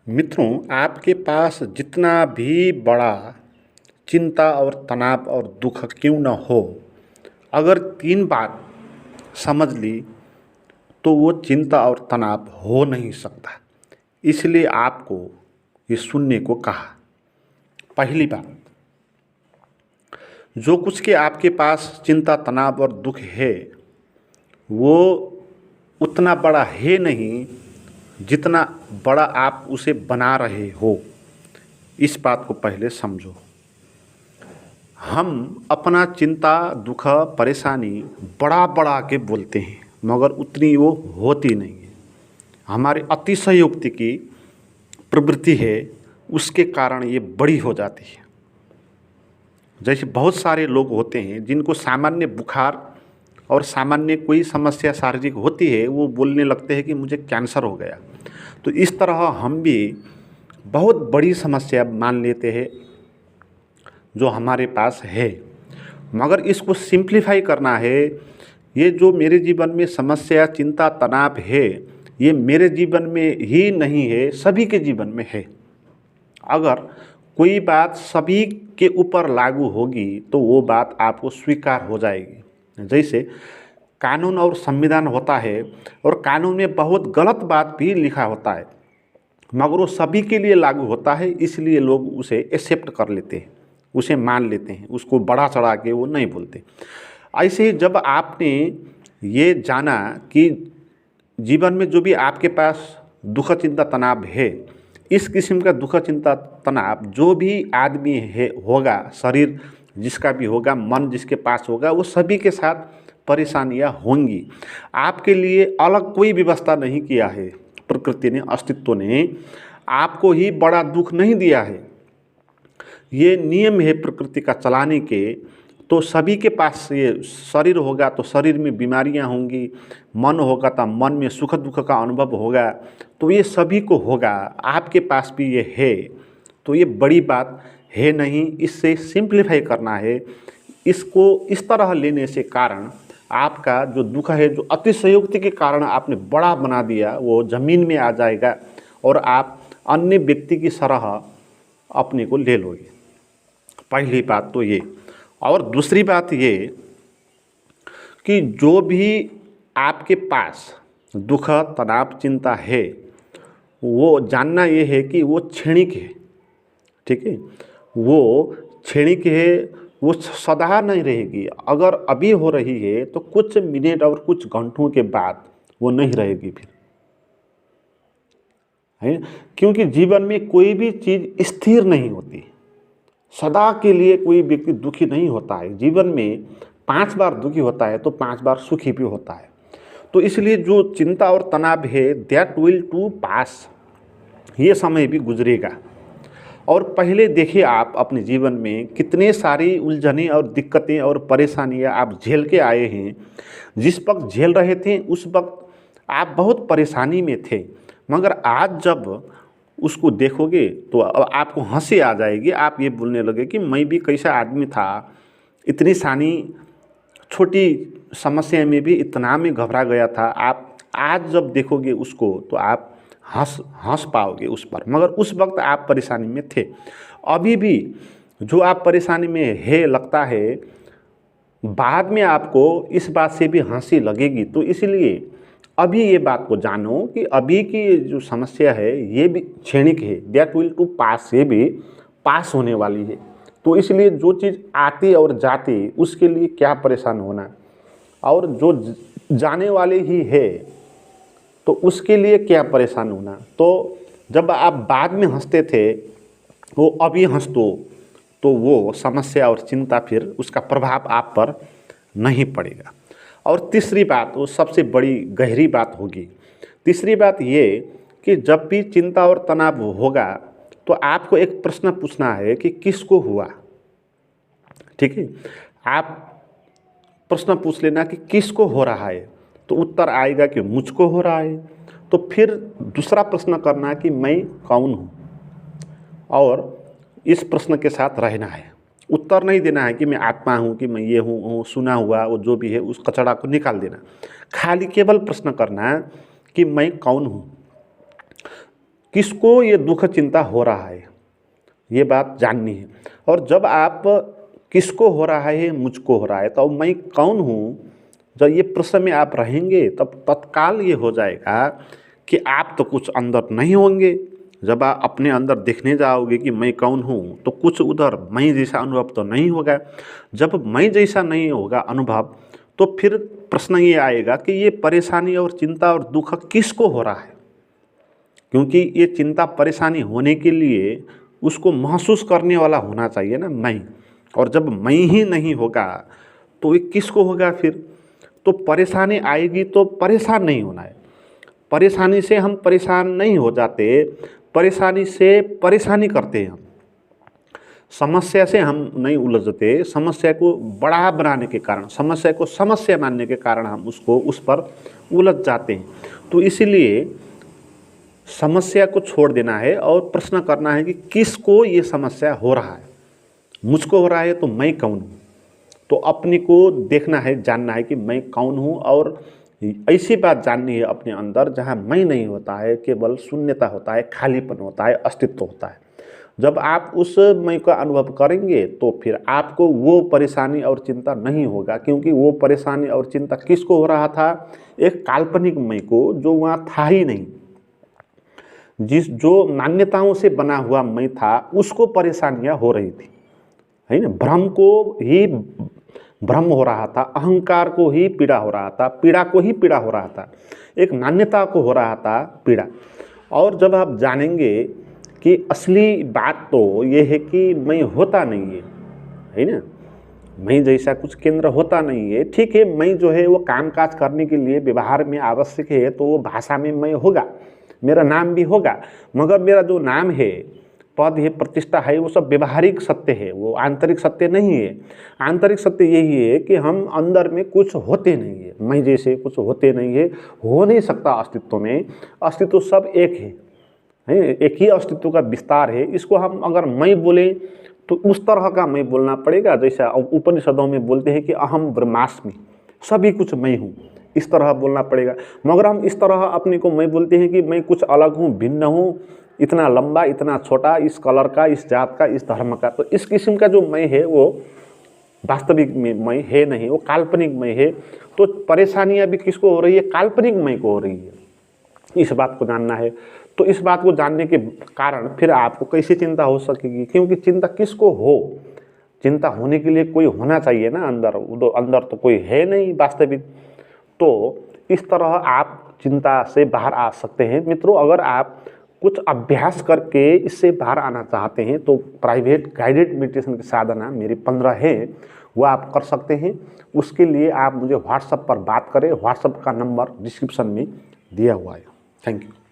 मित्रों, आपके पास जितना भी बड़ा चिंता और तनाव और दुख क्यों न हो, अगर 3 बात समझ ली तो वो चिंता और तनाव हो नहीं सकता। इसलिए आपको ये सुनने को कहा। पहली बात, जो कुछ के आपके पास चिंता, तनाव और दुख है, वो उतना बड़ा है नहीं जितना बड़ा आप उसे बना रहे हो। इस बात को पहले समझो। हम अपना चिंता, दुख, परेशानी बड़ा बड़ा के बोलते हैं, मगर उतनी वो होती नहीं है। हमारे अतिशयोक्ति की प्रवृत्ति है, उसके कारण ये बड़ी हो जाती है। जैसे बहुत सारे लोग होते हैं जिनको सामान्य बुखार और सामान्य कोई समस्या शारीरिक होती है, वो बोलने लगते हैं कि मुझे कैंसर हो गया। तो इस तरह हम भी बहुत बड़ी समस्या मान लेते हैं जो हमारे पास है, मगर इसको सिंप्लीफाई करना है। ये जो मेरे जीवन में समस्या, चिंता, तनाव है, ये मेरे जीवन में ही नहीं है, सभी के जीवन में है। अगर कोई बात सभी के ऊपर लागू होगी तो वो बात आपको स्वीकार हो जाएगी। जैसे कानून और संविधान होता है, और कानून में बहुत गलत बात भी लिखा होता है, मगर वो सभी के लिए लागू होता है, इसलिए लोग उसे एक्सेप्ट कर लेते हैं, उसे मान लेते हैं, उसको बढ़ा चढ़ा के वो नहीं बोलते। ऐसे ही जब आपने ये जाना कि जीवन में जो भी आपके पास दुख, चिंता, तनाव है, इस किस्म का दुख, चिंता, तनाव जो भी आदमी है होगा, शरीर जिसका भी होगा, मन जिसके पास होगा, वो सभी के साथ परेशानियां होंगी। आपके लिए अलग कोई व्यवस्था नहीं किया है। प्रकृति ने, अस्तित्व ने आपको ही बड़ा दुख नहीं दिया है। ये नियम है प्रकृति का चलाने के। तो सभी के पास ये शरीर होगा तो शरीर में बीमारियां होंगी, मन होगा तो मन में सुख दुख का अनुभव होगा, तो ये सभी को होगा। आपके पास भी ये है, तो ये बड़ी बात है नहीं। इससे सिंप्लीफाई करना है। इसको इस तरह लेने से कारण आपका जो दुख है, जो अतिशयोक्ति के कारण आपने बड़ा बना दिया, वो ज़मीन में आ जाएगा और आप अन्य व्यक्ति की तरह अपने को ले लोगे। पहली बात तो ये। और दूसरी बात ये कि जो भी आपके पास दुख, तनाव, चिंता है, वो जानना ये है कि वो क्षणिक है। ठीक है, वो क्षणिक है, वो सदा नहीं रहेगी। अगर अभी हो रही है तो कुछ मिनट और कुछ घंटों के बाद वो नहीं रहेगी फिर, है। क्योंकि जीवन में कोई भी चीज़ स्थिर नहीं होती। सदा के लिए कोई व्यक्ति दुखी नहीं होता है। जीवन में 5 बार दुखी होता है तो 5 बार सुखी भी होता है। तो इसलिए जो चिंता और तनाव है, दैट विल टू पास, ये समय भी गुजरेगा। और पहले देखिए, आप अपने जीवन में कितने सारी उलझनें और दिक्कतें और परेशानियां आप झेल के आए हैं। जिस वक्त झेल रहे थे उस वक्त आप बहुत परेशानी में थे, मगर आज जब उसको देखोगे तो अब आपको हंसी आ जाएगी। आप ये बोलने लगे कि मैं भी कैसा आदमी था, इतनी सानी छोटी समस्या में भी इतना में घबरा गया था। आप आज जब देखोगे उसको तो आप हंस पाओगे उस पर, मगर उस वक्त आप परेशानी में थे। अभी भी जो आप परेशानी में है, लगता है बाद में आपको इस बात से भी हंसी लगेगी। तो इसलिए अभी ये बात को जानो कि अभी की जो समस्या है ये भी क्षणिक है, दैट विल टू पास, ये भी पास होने वाली है। तो इसलिए जो चीज़ आती और जाती उसके लिए क्या परेशान होना, और जो जाने वाली ही है तो उसके लिए क्या परेशान होना। तो जब आप बाद में हंसते थे, वो अभी हंस दो तो वो समस्या और चिंता फिर उसका प्रभाव आप पर नहीं पड़ेगा। और तीसरी बात, वो सबसे बड़ी गहरी बात होगी। तीसरी बात ये कि जब भी चिंता और तनाव होगा तो आपको एक प्रश्न पूछना है कि किसको हुआ। ठीक है, आप प्रश्न पूछ लेना कि किसको हो रहा है, तो उत्तर आएगा कि मुझको हो रहा है। तो फिर दूसरा प्रश्न करना कि मैं कौन हूँ, और इस प्रश्न के साथ रहना है। उत्तर नहीं देना है कि मैं आत्मा हूँ, कि मैं ये हूँ, सुना हुआ वो जो भी है उस कचड़ा को निकाल देना। खाली केवल प्रश्न करना है कि मैं कौन हूँ। किसको ये दुख चिंता हो रहा है, ये बात जाननी है। और जब आप किसको हो रहा है, मुझको हो रहा है, तो मैं कौन हूँ, जब ये प्रश्न में आप रहेंगे तब तत्काल ये हो जाएगा कि आप तो कुछ अंदर नहीं होंगे। जब आप अपने अंदर देखने जाओगे कि मैं कौन हूँ, तो कुछ उधर मैं जैसा अनुभव तो नहीं होगा। जब मैं जैसा नहीं होगा अनुभव, तो फिर प्रश्न ये आएगा कि ये परेशानी और चिंता और दुख किसको हो रहा है, क्योंकि ये चिंता परेशानी होने के लिए उसको महसूस करने वाला होना चाहिए ना, मैं। और जब मैं ही नहीं होगा तो ये किसको होगा फिर। तो परेशानी आएगी तो परेशान नहीं होना है। परेशानी से हम परेशान नहीं हो जाते, परेशानी से परेशानी करते हैं हम। समस्या से हम नहीं उलझते, समस्या को बड़ा बनाने के कारण, समस्या को समस्या मानने के कारण हम उस पर उलझ जाते हैं। तो इसीलिए समस्या को छोड़ देना है और प्रश्न करना है कि किसको ये समस्या हो रहा है। मुझको हो रहा है तो मैं कौन हूँ। तो अपने को देखना है, जानना है कि मैं कौन हूँ, और ऐसी बात जाननी है अपने अंदर जहाँ मैं नहीं होता है, केवल शून्यता होता है, खालीपन होता है, अस्तित्व होता है। जब आप उस मैं का अनुभव करेंगे तो फिर आपको वो परेशानी और चिंता नहीं होगा, क्योंकि वो परेशानी और चिंता किसको हो रहा था, एक काल्पनिक मैं को, जो वहाँ था ही नहीं। जो मान्यताओं से बना हुआ मैं था, उसको परेशानियाँ हो रही थी, है ना। भ्रम को ही भ्रम हो रहा था, अहंकार को ही पीड़ा हो रहा था, पीड़ा को ही पीड़ा हो रहा था, एक मान्यता को हो रहा था पीड़ा। और जब आप जानेंगे कि असली बात तो ये है कि मैं होता नहीं है ना, मैं जैसा कुछ केंद्र होता नहीं है। ठीक है, मैं जो है वो कामकाज करने के लिए व्यवहार में आवश्यक है, तो वो भाषा में मैं होगा, मेरा नाम भी होगा, मगर मेरा जो नाम है, पद है, प्रतिष्ठा है, वो सब व्यवहारिक सत्य है, वो आंतरिक सत्य नहीं है। आंतरिक सत्य यही है कि हम अंदर में कुछ होते नहीं है, मैं जैसे कुछ होते नहीं है, हो नहीं सकता अस्तित्व में। अस्तित्व सब एक है, एक ही अस्तित्व का विस्तार है। इसको हम अगर मैं बोले तो उस तरह का मैं बोलना पड़ेगा, जैसा उपनिषदों में बोलते हैं कि अहम ब्रह्मास्मि, सभी कुछ मैं हूँ, इस तरह बोलना पड़ेगा। मगर हम इस तरह अपने को मैं बोलते हैं कि मैं कुछ अलग हूँ, भिन्न हूँ, इतना लंबा, इतना छोटा, इस कलर का, इस जात का, इस धर्म का। तो इस किस्म का जो मैं है वो वास्तविक में मैं है नहीं, वो काल्पनिक मैं है। तो परेशानियाँ भी किसको हो रही है, काल्पनिक मैं को हो रही है। इस बात को जानना है। तो इस बात को जानने के कारण फिर आपको कैसे चिंता हो सकेगी, क्योंकि चिंता किसको हो, चिंता होने के लिए कोई होना चाहिए ना अंदर, तो अंदर तो कोई है नहीं वास्तविक। तो इस तरह आप चिंता से बाहर आ सकते हैं। मित्रों, अगर आप कुछ अभ्यास करके इससे बाहर आना चाहते हैं तो प्राइवेट गाइडेड मेडिटेशन की साधना मेरी 15 है, वो आप कर सकते हैं। उसके लिए आप मुझे व्हाट्सएप पर बात करें, व्हाट्सएप का नंबर डिस्क्रिप्शन में दिया हुआ है। Thank you.